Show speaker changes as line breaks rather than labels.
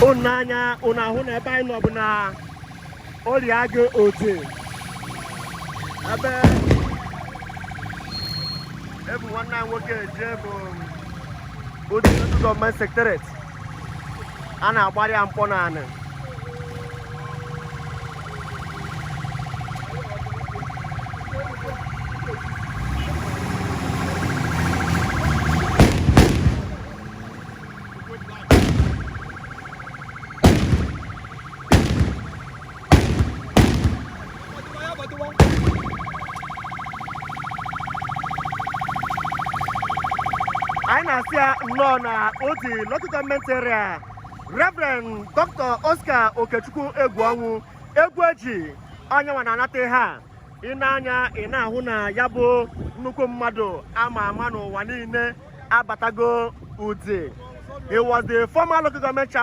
Unanya unahuna ebe no buna Oliage Oti. Ebe everyone now working Udi government secretariat. Ana agbari ampona ane. I see no na Udi local government area. Reverend Dr. Oscar Okechukwu Egwuonwu Egweji anya wana anate ha inanya ina hụ na yabo nnukwu mmadụ ama n'ụwa niile abatago Udi. He was the former local government chairman